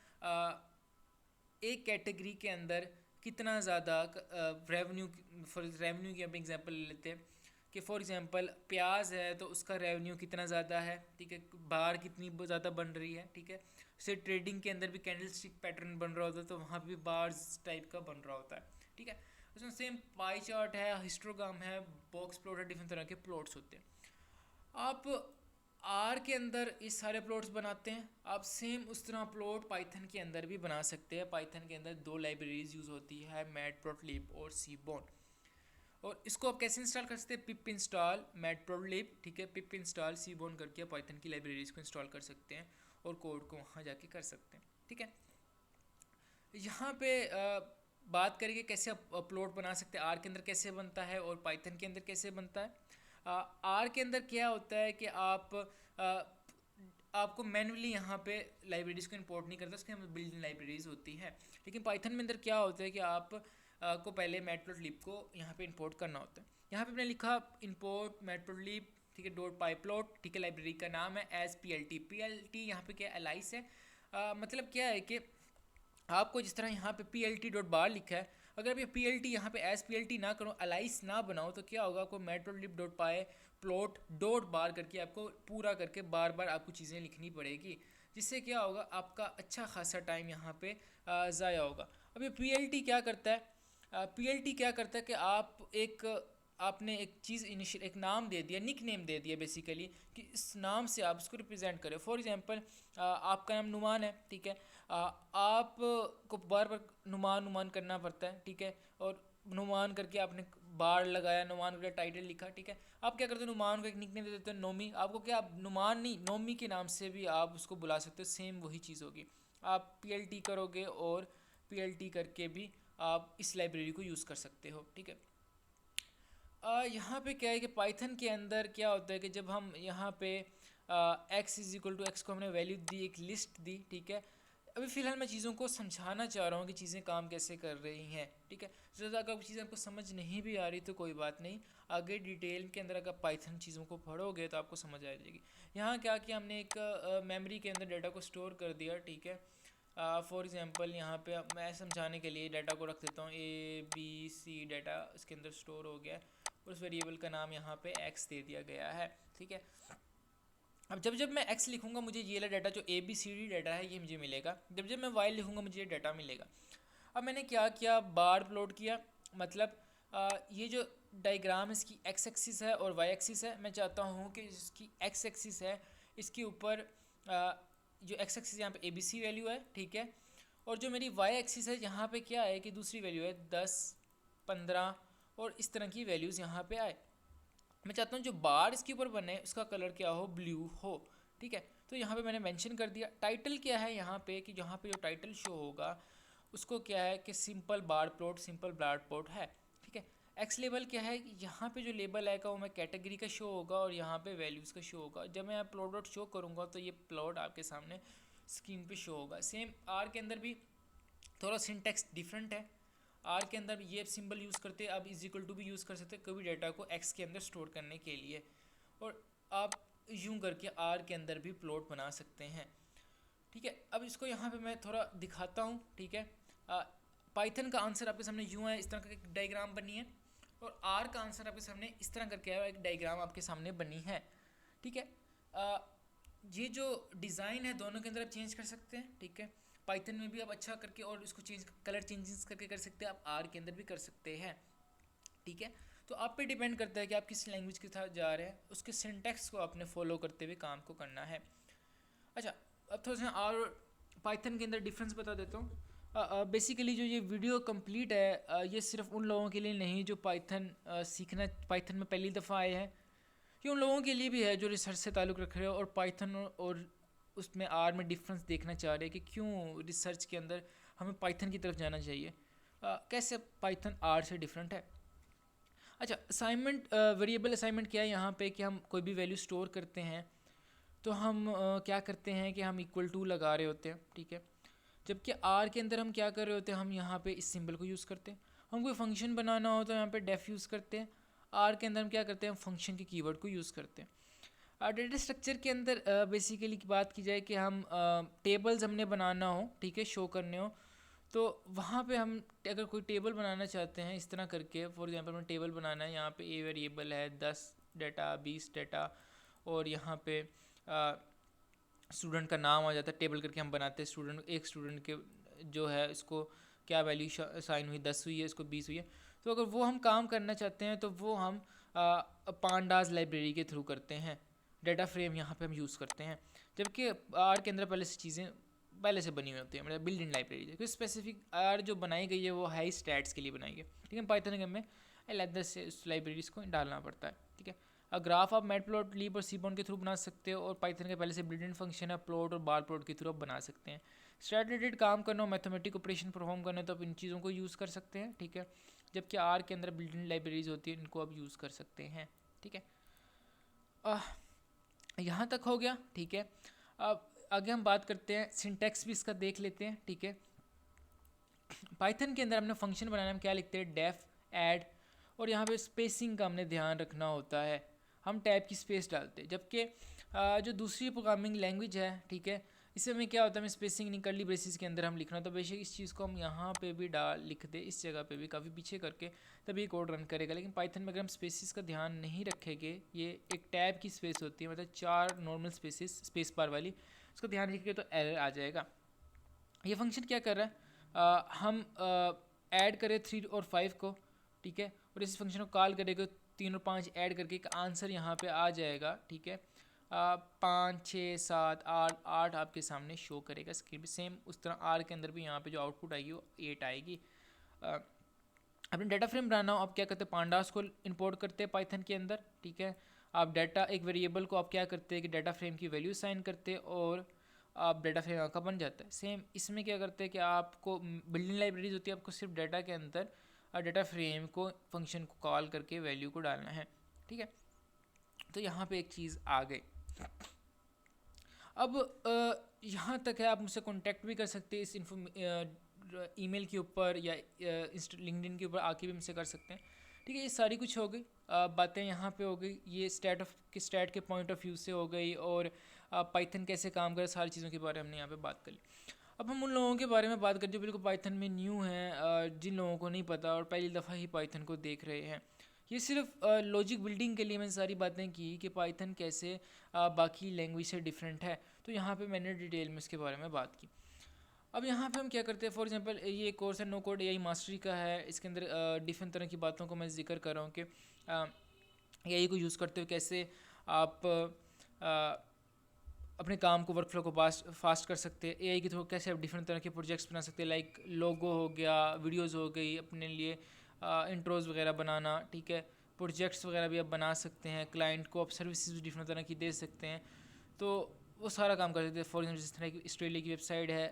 एक कैटेगरी के अंदर कितना ज़्यादा रेवेन्यू, फॉर रेवेन्यू की हम एग्जांपल ले लेते हैं कि फॉर एग्जांपल प्याज है तो उसका रेवेन्यू कितना ज़्यादा है, ठीक है, बार कितनी ज़्यादा बन रही है, ठीक है। से ट्रेडिंग के अंदर भी कैंडल स्टिक पैटर्न बन रहा होता है, तो वहाँ भी बार्स टाइप का बन रहा होता है, ठीक है। उसमें सेम पाई चार्ट है, हिस्टोग्राम है, बॉक्स प्लॉट है, डिफरेंट तरह के प्लॉट्स होते हैं। आप आर के अंदर इस सारे प्लॉट्स बनाते हैं, आप सेम उस तरह प्लॉट पाइथन के अंदर भी बना सकते हैं। पाइथन के अंदर दो लाइब्रेरीज यूज़ होती है, मैटप्लॉटलिब और सीबोन। और इसको आप कैसे इंस्टॉल कर सकते हैं, पिप इंस्टॉल मैटप्लॉटलिब, ठीक है, पिप इंस्टॉल सीबोन करके आप पाइथन की लाइब्रेरीज को इंस्टॉल कर सकते हैं और कोड को वहाँ जाके कर सकते हैं, ठीक है। यहाँ पे बात करेंगे कैसे आप प्लॉट बना सकते हैं, आर के अंदर कैसे बनता है और पाइथन के अंदर कैसे बनता है। आर के अंदर क्या होता है कि आपको मैनुअली यहाँ पे लाइब्रेरीज को इंपोर्ट नहीं करता, उसके अंदर बिल्ट इन लाइब्रेरीज होती हैं। लेकिन पाइथन में अंदर क्या होता है कि आप को पहले मैटप्लॉटलिब को यहाँ पे इंपोर्ट करना होता है। यहाँ पे मैंने लिखा इंपोर्ट मैटप्लॉटलिब, ठीक है, डॉट पाईप्लॉट, ठीक है, लाइब्रेरी का नाम है एज PLT यहाँ पे क्या एलाइस है। मतलब क्या है कि आपको जिस तरह यहाँ पे PLT.bar लिखा है, अगर आप ये PLT यहाँ पे एज PLT ना करो, अलाइस ना बनाओ, तो क्या होगा, आपको मैटप्लॉटलिब.py प्लॉट डॉट बार करके आपको पूरा करके बार बार आपको चीज़ें लिखनी पड़ेगी, जिससे क्या होगा, आपका अच्छा खासा टाइम यहाँ पे ज़ाया होगा। अब ये PLT क्या करता है, PLT क्या करता है कि आपने एक चीज़ इनिशियल एक नाम दे दिया, निक नेम दे दिया बेसिकली, कि इस नाम से आप उसको रिप्रेजेंट करें। फॉर एग्जांपल आपका नाम नुमान है, ठीक है, आपको बार बार नुमान नुमान करना पड़ता है, ठीक है, और नुमान करके आपने बार लगाया, नुमान करके टाइटल लिखा, ठीक है। आप क्या करते हो, नुमान को एक निकनेम दे देते हो नोमी, आपको क्या, आप नुमान नहीं नोमी के नाम से भी आप उसको बुला सकते हो, सेम वही चीज़ होगी। आप PLT करोगे और PLT करके भी आप इस लाइब्रेरी को यूज़ कर सकते हो, ठीक है। यहाँ पे क्या है कि पाइथन के अंदर क्या होता है कि जब हम यहाँ पे x = x को हमने वैल्यू दी, एक लिस्ट दी, ठीक है, अभी फ़िलहाल मैं चीज़ों को समझाना चाह रहा हूँ कि चीज़ें काम कैसे कर रही हैं, ठीक है। ज़्यादा अगर चीज़ें आपको समझ नहीं भी आ रही तो कोई बात नहीं, आगे डिटेल के अंदर अगर पाइथन चीज़ों को पढ़ोगे तो आपको समझ आ जाएगी। यहाँ क्या किया हमने, एक मेमोरी के अंदर डाटा को स्टोर कर दिया, ठीक है। फॉर एग्ज़ाम्पल यहाँ पे मैं समझाने के लिए डाटा को रख देता हूँ ABC, डाटा इसके अंदर स्टोर हो गया है और उस वेरिएबल का नाम यहाँ पे x दे दिया गया है, ठीक है। अब जब जब मैं x लिखूंगा मुझे ये वाला डाटा जो ABCD डाटा है ये मुझे मिलेगा, जब जब मैं y लिखूंगा मुझे ये डाटा मिलेगा। अब मैंने क्या किया, बार प्लॉट किया, मतलब ये जो डायग्राम इसकी x एक्सिस है और y एक्सिस है, मैं चाहता हूँ कि इसकी x एक्सिस है इसके ऊपर जो x एक्सिस यहाँ पे ABC वैल्यू है, ठीक है, और जो मेरी y एक्सिस है यहाँ पे क्या है कि दूसरी वैल्यू है 10, 15 और इस तरह की वैल्यूज़ यहाँ पे आए। मैं चाहता हूँ जो बार इसके ऊपर बने उसका कलर क्या हो, ब्लू हो, ठीक है। तो यहाँ पे मैंने मेंशन कर दिया। टाइटल क्या है यहाँ पे, कि यहाँ पे जो टाइटल शो होगा उसको क्या है कि सिंपल बार प्लॉट है, ठीक है। एक्स लेबल क्या है, यहाँ पे जो लेबल आएगा वो मैं कैटेगरी का शो होगा और यहाँ पे वैल्यूज़ का शो होगा। जब मैं प्लॉट डॉट शो करूँगा तो ये प्लॉट आपके सामने स्क्रीन पे शो होगा। सेम आर के अंदर भी थोड़ा सिंटेक्स डिफरेंट है। आर के अंदर ये सिंबल यूज़ करते हैं, आप इज इक्वल टू भी यूज़ कर सकते हैं कभी डाटा को एक्स के अंदर स्टोर करने के लिए, और आप यूँ करके आर के अंदर भी प्लॉट बना सकते हैं, ठीक है। अब इसको यहाँ पे मैं थोड़ा दिखाता हूँ, ठीक है। पाइथन का आंसर आपके सामने यूँ है, इस तरह का एक डायग्राम बनी है, और आर का आंसर आपके सामने इस तरह करके आया, एक डायग्राम आपके सामने बनी है, ठीक है। ये जो डिज़ाइन है दोनों के अंदर आप चेंज कर सकते हैं, ठीक है। पाइथन में भी आप अच्छा करके और इसको चेंज कलर चेंजेस करके कर सकते हैं, आप आर के अंदर भी कर सकते हैं, ठीक है। तो आप पे डिपेंड करता है कि आप किस लैंग्वेज के साथ जा रहे हैं, उसके सिंटैक्स को आपने फॉलो करते हुए काम को करना है। अच्छा, अब थोड़ा सा और पाइथन के अंदर डिफरेंस बता देता हूँ। बेसिकली जो ये वीडियो कंप्लीट है ये सिर्फ उन लोगों के लिए नहीं जो पाइथन सीखना पाइथन में पहली दफ़ा आए हैं, ये उन लोगों के लिए भी है जो रिसर्च से ताल्लुक़ रख रहे हो और पाइथन और उसमें आर में डिफरेंस देखना चाह रहे हैं कि क्यों रिसर्च के अंदर हमें पाइथन की तरफ जाना चाहिए, कैसे पाइथन आर से डिफरेंट है। अच्छा, असाइनमेंट वेरिएबल असाइनमेंट क्या है यहाँ पे, कि हम कोई भी वैल्यू स्टोर करते हैं तो हम क्या करते हैं कि हम इक्वल टू लगा रहे होते हैं, ठीक है। जबकि आर के अंदर हम क्या कर रहे होते हैं, हम यहाँ पे इस सिंबल को यूज़ करते हैं। हम कोई फंक्शन बनाना हो तो यहाँ पे डेफ यूज़ करते हैं। आर के अंदर हम क्या करते हैं, फंक्शन के कीवर्ड को यूज़ करते हैं। डेटा स्ट्रक्चर के अंदर बेसिकली की बात की जाए कि हम टेबल्स हमने बनाना हो, ठीक है, शो करने हो, तो वहाँ पे हम अगर कोई टेबल बनाना चाहते हैं इस तरह करके, फॉर एग्जांपल हमें टेबल बनाना है, यहाँ पे ए वेरिएबल है 10 डाटा 20 डाटा और यहाँ पे स्टूडेंट का नाम आ जाता है, टेबल करके हम बनाते हैं स्टूडेंट, एक स्टूडेंट के जो है इसको क्या वैल्यू साइन हुई, 10 हुई है, इसको 20 हुई है। तो अगर वो हम काम करना चाहते हैं तो वो हम पांडाज लाइब्रेरी के थ्रू करते हैं, डाटा फ्रेम यहाँ पे हम यूज़ करते हैं। जबकि आर के अंदर पहले से चीज़ें पहले से बनी हुई होती है, मतलब बिल्ड इन लाइब्रेरी है, क्योंकि स्पेसिफिक आर जो बनाई गई है वो हाई स्टैट्स के लिए बनाई गई है, ठीक है। पाइथन के में अलग से उस लाइब्रेरीज को डालना पड़ता है, ठीक है। ग्राफ आप मैटप्लॉट लीप और सीबॉन के थ्रू बना सकते हो, और पाइथन के पहले से बिल्ट इन फंक्शन है प्लॉट और बार प्लॉट के थ्रू आप बना सकते हैं। स्टैट रिलेटेड काम करना हो, मैथमेटिक ऑपरेशन परफॉर्म करना है तो आप इन चीज़ों को यूज़ कर सकते हैं, ठीक है। जबकि आर के अंदर बिल्ट इन लाइब्रेरीज होती है, इनको आप यूज़ कर सकते हैं, ठीक है। यहाँ तक हो गया, ठीक है। अब आगे हम बात करते हैं, सिंटैक्स भी इसका देख लेते हैं, ठीक है। पाइथन के अंदर हमने फंक्शन बनाना है, हम क्या लिखते हैं, डेफ ऐड, और यहाँ पे स्पेसिंग का हमने ध्यान रखना होता है, हम टैब की स्पेस डालते हैं। जबकि जो दूसरी प्रोग्रामिंग लैंग्वेज है, ठीक है, इसमें क्या होता है, हमें स्पेसिंग नहीं करली ब्रेसिस के अंदर हम लिखना, तो बेशक इस चीज़ को हम यहाँ पे भी लिख दे, इस जगह पे भी काफ़ी पीछे करके तभी कोड रन करेगा। लेकिन पाइथन में अगर हम स्पेसिस का ध्यान नहीं रखेंगे, ये एक टैब की स्पेस होती है, मतलब 4 नॉर्मल स्पेसिस स्पेस बार वाली, उसका ध्यान रखेंगे तो एरर आ जाएगा। ये फंक्शन क्या कर रहा है, हम ऐड करें 3 और 5 को, ठीक है, और इस फंक्शन को कॉल करेंगे 3 और 5 ऐड करके एक आंसर यहाँ पे आ जाएगा, ठीक है। 5 6 7 8 8 आपके सामने शो करेगा स्क्रीन पे। सेम उस तरह आर के अंदर भी यहाँ पे जो आउटपुट आएगी वो 8 आएगी। अपने डाटा फ्रेम बनाना हो, आप क्या करते हैं, पांडास को इंपोर्ट करते हैं पाइथन के अंदर, ठीक है। आप डाटा एक वेरिएबल को आप क्या करते हैं कि डाटा फ्रेम की वैल्यू साइन करते हैं और आप डाटा फ्रेम आपका बन जाता है। सेम इसमें क्या करते हैं कि आपको बिल्डिंग लाइब्रेरीज होती है, आपको सिर्फ डाटा के अंदर डाटा फ्रेम को फंक्शन को कॉल करके वैल्यू को डालना है, ठीक है। तो यहाँ पे एक चीज़ आ गई। अब यहाँ तक है, आप मुझसे कांटेक्ट भी कर सकते हैं इस ईमेल के ऊपर या लिंक्डइन के ऊपर आके भी मुझसे कर सकते हैं। ठीक है, ये सारी कुछ हो गई बातें यहाँ पे हो गई, ये स्टैट के पॉइंट ऑफ व्यू से हो गई, और पाइथन कैसे काम करे, सारी चीज़ों के बारे में हमने यहाँ पे बात कर ली। अब हम उन लोगों के बारे में बात करते हैं जो बिल्कुल पाइथन में न्यू हैं, जिन लोगों को नहीं पता और पहली दफ़ा ही पाइथन को देख रहे हैं। ये सिर्फ लॉजिक बिल्डिंग के लिए मैंने सारी बातें की कि पाइथन कैसे बाकी लैंग्वेज से डिफरेंट है, तो यहाँ पे मैंने डिटेल में इसके बारे में बात की। अब यहाँ पे हम क्या करते हैं, फॉर एग्जांपल ये कोर्स है नो कोड एआई मास्टरी का है, इसके अंदर डिफरेंट तरह की बातों को मैं जिक्र कर रहा हूँ कि एआई को यूज़ करते हुए कैसे आप अपने काम को वर्कफ्लो को फास्ट कर सकते हैं। एआई के थ्रू कैसे आप डिफरेंट तरह के प्रोजेक्ट्स बना सकते हैं, लाइक लोगो हो गया, वीडियोज़ हो गई, अपने लिए इंट्रोज़ वगैरह बनाना। ठीक है, प्रोजेक्ट्स वगैरह भी आप बना सकते हैं, क्लाइंट को आप सर्विसेज भी डिफरेंट तरह की दे सकते हैं, तो वो सारा काम कर सकते हैं। फॉर एग्जाम्पल जिस तरह की ऑस्ट्रेलिया की वेबसाइट है,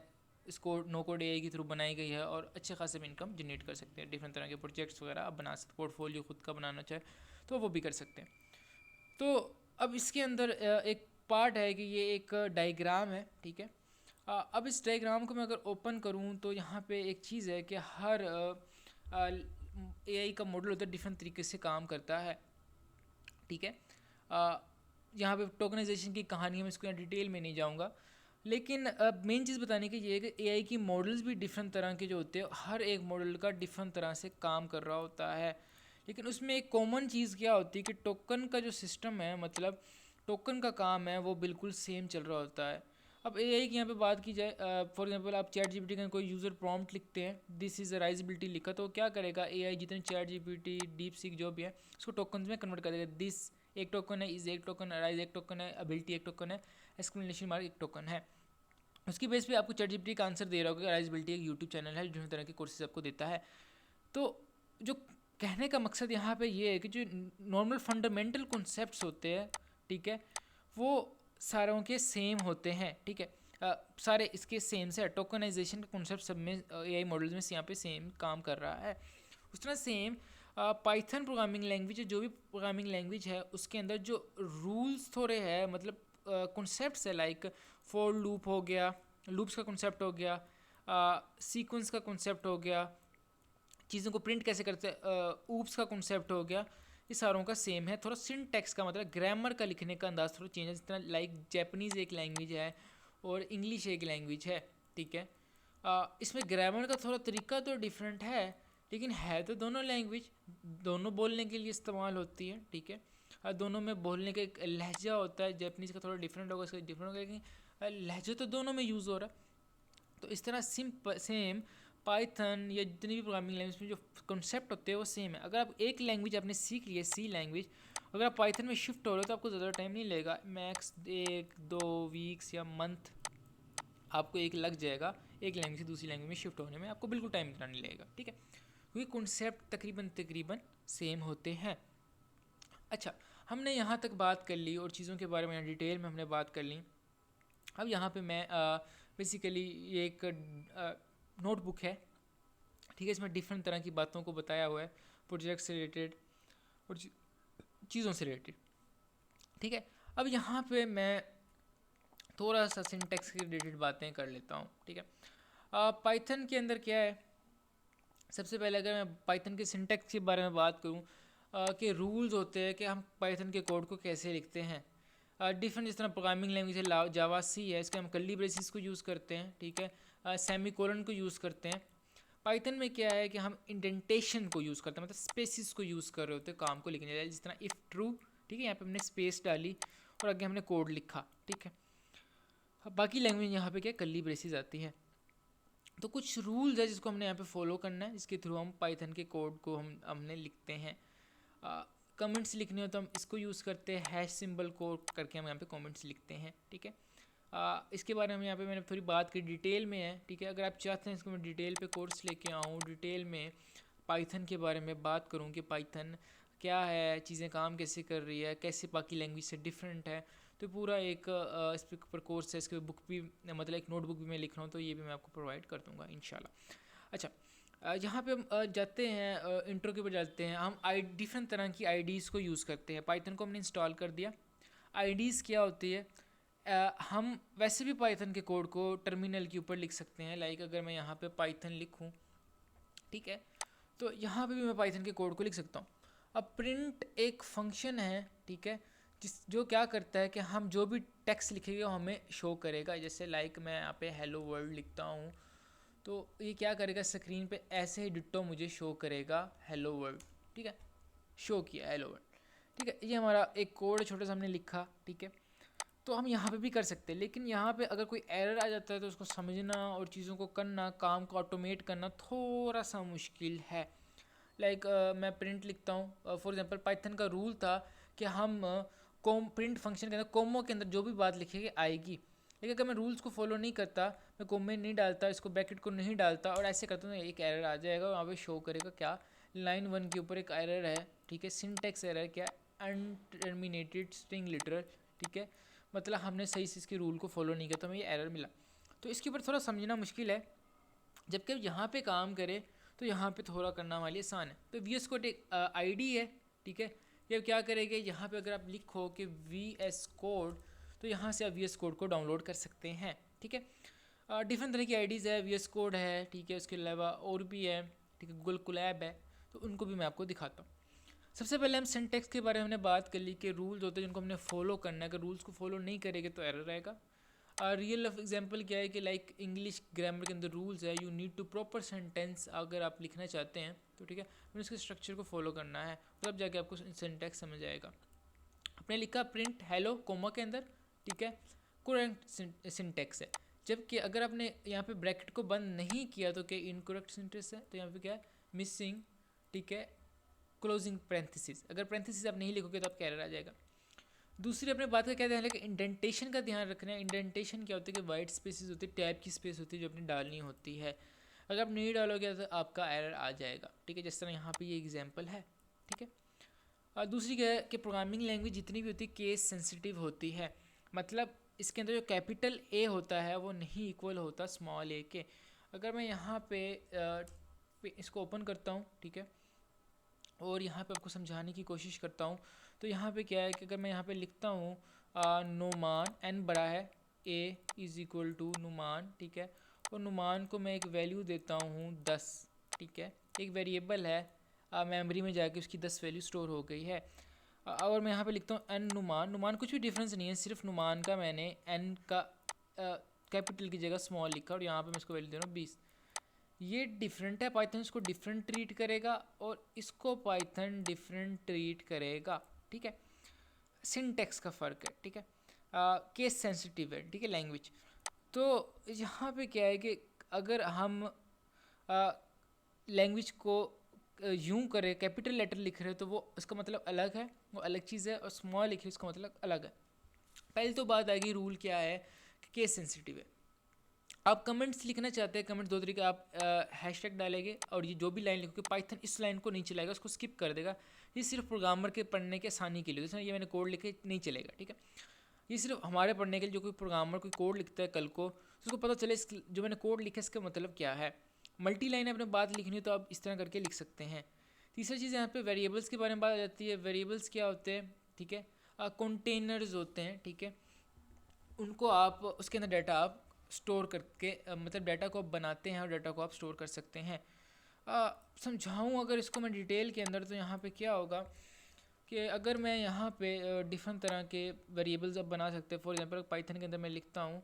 इसको नो कोड एआई के थ्रू बनाई गई है और अच्छे खासे में इनकम जनरेट कर सकते हैं। डिफरेंट तरह के प्रोजेक्ट्स वगैरह आप बना सकते, पोर्टफोलियो खुद का बनाना चाहे तो वो भी कर सकते हैं। तो अब इसके अंदर एक पार्ट है कि ये एक डायग्राम है। ठीक है, अब इस डायग्राम को मैं अगर ओपन करूँ तो यहाँ पे एक चीज़ है कि हर एआई का मॉडल होता है, डिफरेंट तरीके से काम करता है। ठीक है, यहाँ पे टोकनाइजेशन की कहानी है, मैं इसको यहाँ डिटेल में नहीं जाऊँगा, लेकिन मेन चीज़ बताने की ये है कि एआई की मॉडल्स भी डिफरेंट तरह के जो होते हैं, हर एक मॉडल का डिफरेंट तरह से काम कर रहा होता है। लेकिन उसमें एक कॉमन चीज़ क्या होती है कि टोकन का जो सिस्टम है, मतलब टोकन का काम है, वो बिल्कुल सेम चल रहा होता है। अब एआई की यहाँ पे बात की जाए, फॉर एग्जांपल आप चैट जीपीटी का कोई यूज़र प्रॉम्प्ट लिखते हैं, दिस इज़ राइजेबिलिटी लिखा, तो क्या करेगा एआई, जितने चैट जीपीटी डीप सीक जो भी है उसको टोकन में कन्वर्ट कर देगा। दिस एक टोकन है, इज एक टोकन है, राइज एक टोकन है, एबिलिटी एक टोकन है, एक्सक्लेमेशन मार्क एक टोकन है। उसकी बेस पे आपको चैट जीपीटी का आंसर दे रहा होगा। राइजबिलिटी एक यूट्यूब चैनल है, जो तरह के कोर्सेज आपको देता है। तो जो कहने का मकसद यहाँ पे ये है कि जो नॉर्मल फंडामेंटल कॉन्सेप्ट्स होते हैं, ठीक है, वो सारों के सेम होते हैं। ठीक है, सारे इसके सेम से टोकनाइजेशन का कॉन्सेप्ट सब में एआई मॉडल्स में यहाँ पे सेम काम कर रहा है। उस तरह सेम पाइथन प्रोग्रामिंग लैंग्वेज है, जो भी प्रोग्रामिंग लैंग्वेज है उसके अंदर जो रूल्स थोड़े हैं, मतलब कॉन्सेप्ट्स है, लाइक फॉर लूप हो गया, लूप्स का कॉन्सेप्ट हो गया, सीक्वेंस का कॉन्सेप्ट हो गया, चीज़ों को प्रिंट कैसे करते हैं, ऊप्स का कॉन्सेप्ट हो गया, ये सारों का सेम है। थोड़ा सिंटैक्स का मतलब ग्रामर का लिखने का अंदाज थोड़ा चेंज है, जिस तरह लाइक जैपनीज़ एक लैंग्वेज है और इंग्लिश एक लैंग्वेज है। ठीक है, इसमें ग्रामर का थोड़ा तरीका तो डिफरेंट है, लेकिन है तो दोनों लैंग्वेज, दोनों बोलने के लिए इस्तेमाल होती है। ठीक है, दोनों में बोलने का एक लहजा होता है, जैपनीज़ का थोड़ा डिफरेंट होगा, इसका डिफरेंट होगा, लेकिन लहजा तो दोनों में यूज़ हो रहा है। तो इस तरह सेम पाइथन या जितनी भी प्रोग्रामिंग लैंग्वेज में जो कॉन्सेप्ट होते हैं वो सेम है। अगर आप एक लैंग्वेज आपने सीख ली है, सी लैंग्वेज, अगर आप पाइथन में शिफ्ट हो रहे हो तो आपको ज़्यादा टाइम नहीं लगेगा, मैक्स 1-2 वीक्स या मंथ आपको एक लग जाएगा एक लैंग्वेज से दूसरी लैंग्वेज में शिफ्ट होने में, आपको बिल्कुल टाइम इतना नहीं लगेगा। ठीक है, क्योंकि कॉन्सेप्ट तकरीबन सेम होते हैं। अच्छा, हमने यहाँ तक बात कर ली और चीज़ों के बारे में डिटेल में हमने बात कर ली। अब यहाँ पे मैं बेसिकली ये एक नोटबुक है। ठीक है, इसमें डिफरेंट तरह की बातों को बताया हुआ है, प्रोजेक्ट से रिलेटेड और चीज़ों से रिलेटेड। ठीक है, अब यहाँ पे मैं थोड़ा सा सिंटैक्स के रिलेटेड बातें कर लेता हूँ। ठीक है, पाइथन के अंदर क्या है, सबसे पहले अगर मैं पाइथन के सिंटैक्स के बारे में बात करूँ कि रूल्स होते हैं कि हम पाइथन के कोड को कैसे लिखते हैं। डिफरेंट जिस तरह प्रोग्रामिंग लैंग्वेज है जावा सी है, इसके हम कर्ली ब्रेसिस को यूज़ करते हैं। ठीक है, सेमी कोलन को यूज़ करते हैं। पाइथन में क्या है कि हम इंडेंटेशन को यूज़ करते हैं, मतलब स्पेसिस को यूज़ कर रहे होते हैं काम को लिखने के लिए, जिस तरह इफ़ ट्रू। ठीक है, यहाँ पे हमने स्पेस डाली और आगे हमने कोड लिखा। ठीक है, बाकी लैंग्वेज यहाँ पे क्या कर्ली ब्रेसिस आती है। तो कुछ रूल्स है जिसको हमने यहाँ पे फॉलो करना है, जिसके थ्रू हम पाइथन के कोड को हमने लिखते हैं। कमेंट्स लिखने हो तो हम इसको यूज़ करते हैं, हैश सिंबल को करके हम यहाँ पे कमेंट्स लिखते हैं। ठीक है, इसके बारे में यहाँ पे मैंने थोड़ी बात की, डिटेल में है। ठीक है, अगर आप चाहते हैं इसको मैं डिटेल पे कोर्स लेके आऊँ, डिटेल में पाइथन के बारे में बात करूँ कि पाइथन क्या है, चीज़ें काम कैसे कर रही है, कैसे बाकी लैंग्वेज से डिफरेंट है, तो पूरा एक इस पर कोर्स है, इसके बुक भी, मतलब एक नोटबुक भी मैं लिख रहा हूँ, तो ये भी मैं आपको प्रोवाइड कर दूँगा इंशाल्लाह। अच्छा, यहाँ पे हम जाते हैं, इंट्रो के ऊपर जाते हैं। हम डिफरेंट तरह की आईडीज़ को यूज़ करते हैं। पाइथन को हमने इंस्टॉल कर दिया। आईडीज़ क्या होती है, हम वैसे भी पाइथन के कोड को टर्मिनल के ऊपर लिख सकते हैं। लाइक अगर मैं यहाँ पे पाइथन लिखूँ, ठीक है, तो यहाँ पे भी मैं पाइथन के कोड को लिख सकता हूँ। अब प्रिंट एक फंक्शन है, ठीक है, जो क्या करता है कि हम जो भी टेक्स्ट लिखेंगे वो हमें शो करेगा। जैसे लाइक मैं यहाँ पे हेलो वर्ल्ड लिखता हूँ, तो ये क्या करेगा, स्क्रीन पे ऐसे ही डिट्टो मुझे शो करेगा हेलो वर्ल्ड, ठीक है, शो किया हेलो वर्ल्ड, ठीक है। ये हमारा एक कोड छोटा सा हमने लिखा, ठीक है। तो हम यहाँ पे भी कर सकते हैं, लेकिन यहाँ पे अगर कोई एरर आ जाता है तो उसको समझना और चीज़ों को करना, काम को ऑटोमेट करना थोड़ा सा मुश्किल है। लाइक मैं प्रिंट लिखता हूँ, फॉर एग्जांपल पाइथन का रूल था कि हम कोम प्रिंट फंक्शन के अंदर कोमो के अंदर जो भी बात लिखेगी आएगी। लेकिन अगर मैं रूल्स को फॉलो नहीं करता, मैं कोमे नहीं डालता, इसको ब्रैकेट को नहीं डालता और ऐसे करता हूँ, तो एक एरर आ जाएगा। वहाँ पे शो करेगा क्या, लाइन 1 के ऊपर एक एरर है, ठीक है, सिंटेक्स एरर, क्या, अनटर्मिनेटेड स्ट्रिंग लिटरल, ठीक है, मतलब हमने सही से इसके रूल को फॉलो नहीं किया तो हमें ये एरर मिला। तो इसके ऊपर थोड़ा समझना मुश्किल है, जबकि यहाँ पे काम करे तो यहाँ पे थोड़ा करना हमारे लिए आसान है। तो वी एस कोड एक आईडी है, ठीक है। ये क्या करेंगे, यहाँ पे अगर आप लिखो कि वी एस कोड, तो यहाँ से आप वी एस कोड को डाउनलोड कर सकते हैं, ठीक है। डिफरेंट तरह की आईडीज़ है, वी एस कोड है, ठीक है, उसके अलावा और भी है, ठीक है, गूगल कोलैब है, तो उनको भी मैं आपको दिखाता हूँ। सबसे पहले हम सिंटेक्स के बारे में हमने बात कर ली कि रूल्स होते हैं जिनको हमने फॉलो करना है। अगर रूल्स को फॉलो नहीं करेंगे तो एरर रहेगा। रियल लाइफ एग्जांपल क्या है कि लाइक इंग्लिश ग्रामर के अंदर रूल्स है, you need to proper sentence अगर आप लिखना चाहते हैं तो, ठीक है, फिर उसके स्ट्रक्चर को फॉलो करना है, तब जाके आपको सिंटेक्स समझ आएगा। आपने लिखा प्रिंट हेलो कोमा के अंदर, ठीक है, करेक्ट सिंटेक्स है। जबकि अगर आपने यहाँ पे ब्रैकेट को बंद नहीं किया तो क्या इनकरेक्ट सिंटेक्स है, तो यहाँ पे क्या है, मिसिंग, ठीक है, क्लोजिंग पैरेंथेसिस। अगर पैरेंथेसिस आप नहीं लिखोगे तो आपका एरर आ जाएगा। दूसरी अपने बात का क्या ध्यान है कि इंडेंटेशन का ध्यान रखना है। इंडेंटेशन क्या होती है कि वाइट स्पेसेस होती है, टैब की स्पेस होती है जो अपनी डालनी होती है। अगर आप नहीं डालोगे तो आपका एरर आ जाएगा, ठीक है, जिस तरह यहाँ पे ये एग्जांपल है, ठीक है। और दूसरी क्या है कि प्रोग्रामिंग लैंग्वेज जितनी भी होती है केस सेंसिटिव होती है, मतलब इसके अंदर जो कैपिटल ए होता है वो नहीं इक्वल होता स्मॉल ए के। अगर मैं यहाँ पे इसको ओपन करता हूँ, ठीक है, और यहाँ पे आपको समझाने की कोशिश करता हूँ, तो यहाँ पे क्या है कि अगर मैं यहाँ पे लिखता हूँ नुमान, एन बड़ा है, A is equal to Numan, ठीक है, और नुमान को मैं एक वैल्यू देता हूँ 10, ठीक है, एक वेरिएबल है, मेमोरी में जाके उसकी 10 वैल्यू स्टोर हो गई है। और मैं यहाँ पे लिखता हूँ एन नुमान, नुमान कुछ भी डिफरेंस नहीं है, सिर्फ नुमान का मैंने एन का कैपिटल की जगह स्मॉल लिखा और यहाँ पे मैं इसको वैल्यू दे रहा हूँ 20। ये डिफरेंट है, पाइथन इसको डिफरेंट ट्रीट करेगा और इसको पाइथन डिफरेंट ट्रीट करेगा, ठीक है। सिंटेक्स का फ़र्क है, ठीक है, केस सेंसिटिव है, ठीक है, लैंग्वेज। तो यहाँ पे क्या है कि अगर हम लैंग्वेज को यूं करें, कैपिटल लेटर लिख रहे हैं तो वो उसका मतलब अलग है, वो अलग चीज़ है, और स्मॉल लिख रहे हैं उसका मतलब अलग है। पहले तो बात आएगी रूल क्या है कि केस सेंसिटिव है। आप कमेंट्स लिखना चाहते हैं, कमेंट्स दो तरीके, आप हैशटैग डालेंगे और ये जो भी लाइन लिखोगे पाइथन इस लाइन को नहीं चलाएगा, उसको स्किप कर देगा। ये सिर्फ प्रोग्रामर के पढ़ने के आसानी के लिए, जैसे ये मैंने कोड लिखे नहीं चलेगा, ठीक है। ये सिर्फ हमारे पढ़ने के लिए, जो कोई प्रोग्रामर कोई कोड लिखता है कल को, तो उसको पता चले जो मैंने कोड लिखा है इसका मतलब क्या है। मल्टी लाइन अपने बात लिखनी है तो आप इस तरह करके लिख सकते हैं। तीसरी चीज़ यहाँ पे वेरिएबल्स के बारे में बात आ जाती है। वेरिएबल्स क्या होते हैं, ठीक है, कंटेनर्स होते हैं, ठीक है, उनको आप उसके अंदर डाटा आप स्टोर करके मतलब डाटा को आप बनाते हैं और डाटा को आप स्टोर कर सकते हैं। समझाऊँ अगर इसको मैं डिटेल के अंदर, तो यहाँ पे क्या होगा कि अगर मैं यहाँ पे डिफरेंट तरह के वेरिएबल्स अब बना सकते हैं। फॉर एग्जांपल पाइथन के अंदर मैं लिखता हूँ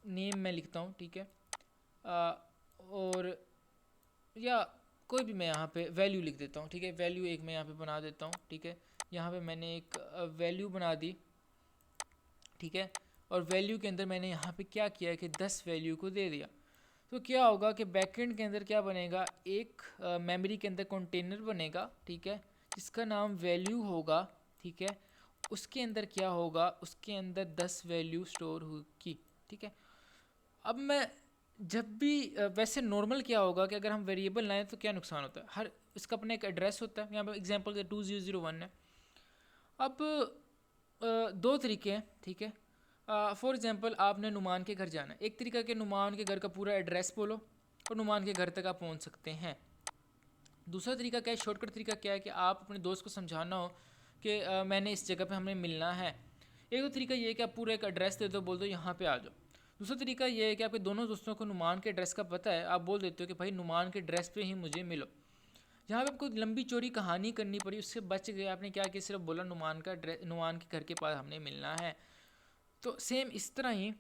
नेम में लिखता हूँ, ठीक है, और या कोई भी मैं यहाँ पे वैल्यू लिख देता हूँ, ठीक है, वैल्यू एक मैं यहाँ पे बना देता हूँ, ठीक है। यहाँ पे मैंने एक वैल्यू बना दी, ठीक है, और वैल्यू के अंदर मैंने यहाँ पे क्या किया कि 10 वैल्यू को दे दिया। तो क्या होगा कि बैकएंड के अंदर क्या बनेगा, एक मेमोरी के अंदर कंटेनर बनेगा, ठीक है, जिसका नाम वैल्यू होगा, ठीक है। उसके अंदर क्या होगा, उसके अंदर 10 वैल्यू स्टोर होगी, ठीक है। अब मैं जब भी वैसे नॉर्मल क्या होगा कि अगर हम वेरिएबल लाएं तो क्या नुकसान होता है, हर इसका अपना एक एड्रेस होता है। यहाँ पर एग्जांपल 2001 है। अब दो तरीके हैं, ठीक है। फॉर एग्जांपल आपने नुमान के घर जाना है, एक तरीका कि नुमान के घर का पूरा एड्रेस बोलो और नुमान के घर तक आप पहुंच सकते हैं। दूसरा तरीका क्या है, शॉर्टकट तरीका क्या है कि आप अपने दोस्त को समझाना हो कि मैंने इस जगह पे हमें मिलना है। एक तो तरीका ये है कि आप पूरा एक एड्रेस दे दो, बोल दो यहाँ पे आ जाओ। दूसरा तरीका ये है कि आपके दोनों दोस्तों को नुमान के एड्रेस का पता है, आप बोल देते हो कि भाई नुमान के एड्रेस पे ही मुझे मिलो। यहाँ पे आपको लंबी चौड़ी कहानी करनी पड़ी, उससे बच गए। आपने क्या किया, सिर्फ बोला नुमान का एड्रेस, नुमान के घर के पास हमने मिलना है। तो सेम इस तरह ही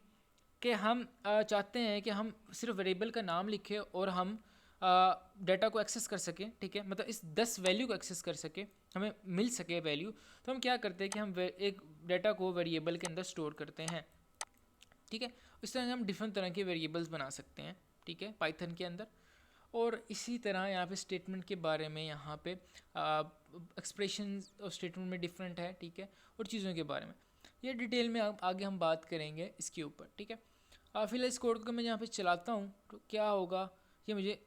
कि हम चाहते हैं कि हम सिर्फ वेरिएबल का नाम लिखें और हम डाटा को एक्सेस कर सकें, ठीक है, मतलब इस 10 वैल्यू को एक्सेस कर सके, हमें मिल सके वैल्यू। तो हम क्या करते हैं कि हम एक डाटा को वेरिएबल के अंदर स्टोर करते हैं, ठीक है। इस तरह हम डिफरेंट तरह के वेरिएबल्स बना सकते हैं, ठीक है, पाइथन के अंदर। और इसी तरह यहाँ पे स्टेटमेंट के बारे में, यहाँ पे एक्सप्रेशन और स्टेटमेंट में डिफरेंट है, ठीक है, और चीज़ों के बारे में ये डिटेल में आगे हम बात करेंगे इसके ऊपर, ठीक है। फिलहाल इस कोड को मैं यहाँ पे चलाता हूँ तो क्या होगा, ये मुझे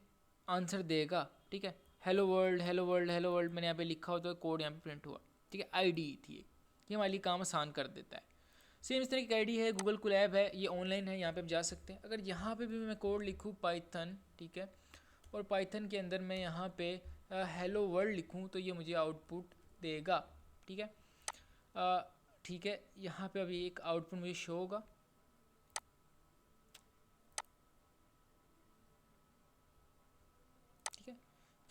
आंसर देगा, ठीक है। Hello world, hello world, hello world मैंने यहाँ पे लिखा हो तो कोड यहाँ पे प्रिंट हुआ, ठीक है। आईडी थी ये हमारे लिए काम आसान कर देता है। सेम इस तरह की आईडी है, गूगल कोलैब है, ये ऑनलाइन है, यहाँ पे आप जा सकते हैं। अगर यहाँ पे भी मैं कोड लिखूँ पाइथन, ठीक है, और पाइथन के अंदर मैं यहाँ पे हेलो वर्ल्ड लिखूँ तो ये मुझे आउटपुट देगा, ठीक है। ठीक है, यहाँ पे अभी एक आउटपुट मुझे शो होगा, ठीक है।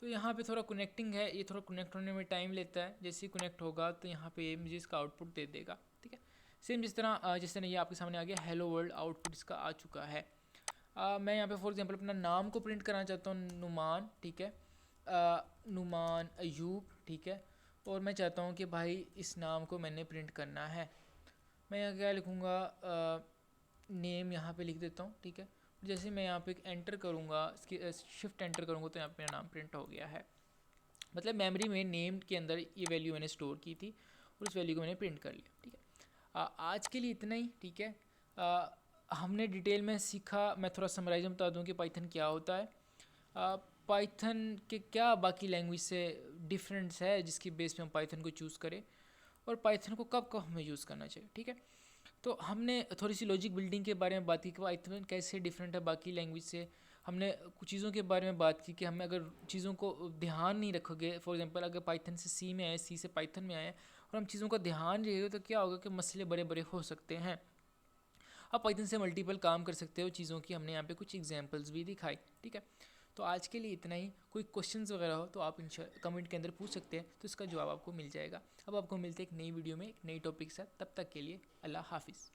तो यहाँ पे थोड़ा कनेक्टिंग है, ये थोड़ा कनेक्ट होने में टाइम लेता है। जैसे ही कनेक्ट होगा तो यहाँ पे ये मुझे इसका आउटपुट दे देगा, ठीक है। सेम जिस तरह ये आपके सामने आ गया हेलो वर्ल्ड, आउटपुट इसका आ चुका है। मैं यहाँ पे फॉर एग्जांपल अपना नाम को प्रिंट करना चाहता हूँ, नुमान, ठीक है, नुमान अयूब, ठीक है, और मैं चाहता हूँ कि भाई इस नाम को मैंने प्रिंट करना है। मैं यहाँ क्या लिखूँगा, नेम यहाँ पे लिख देता हूँ, ठीक है। जैसे मैं यहाँ पे एंटर करूँगा, इसकी शिफ्ट एंटर करूँगा तो यहाँ पे मेरा नाम प्रिंट हो गया है। मतलब मेमोरी में नेम के अंदर ये वैल्यू मैंने स्टोर की थी और उस वैल्यू को मैंने प्रिंट कर लिया, ठीक है। आज के लिए इतना ही, ठीक है। हमने डिटेल में सीखा, मैं थोड़ा समराइज में बता दूँ कि पाइथन क्या होता है, पाइथन के क्या बाकी लैंग्वेज से डिफरेंस है जिसकी बेस पे हम पाइथन को चूज़ करें, और पाइथन को कब कब हमें यूज़ करना चाहिए, ठीक है। तो हमने थोड़ी सी लॉजिक बिल्डिंग के बारे में बात की कि पाइथन कैसे डिफरेंट है बाकी लैंग्वेज से। हमने कुछ चीज़ों के बारे में बात की कि हमें अगर चीज़ों को ध्यान नहीं रखोगे, फॉर एग्जांपल अगर पाइथन से सी में आए, सी से पाइथन में आए और हम चीज़ों का ध्यान नहीं रखेंगे तो क्या होगा कि मसले बड़े बड़े हो सकते हैं। आप पाइथन से मल्टीपल काम कर सकते हो चीज़ों की, हमने यहाँ पे कुछ एग्जांपल्स भी दिखाई, ठीक है। तो आज के लिए इतना ही। कोई क्वेश्चंस वगैरह हो तो आप कमेंट के अंदर पूछ सकते हैं, तो इसका जवाब आपको मिल जाएगा। अब आपको मिलते हैं एक नई वीडियो में एक नई टॉपिक के साथ, तब तक के लिए अल्लाह हाफिज़।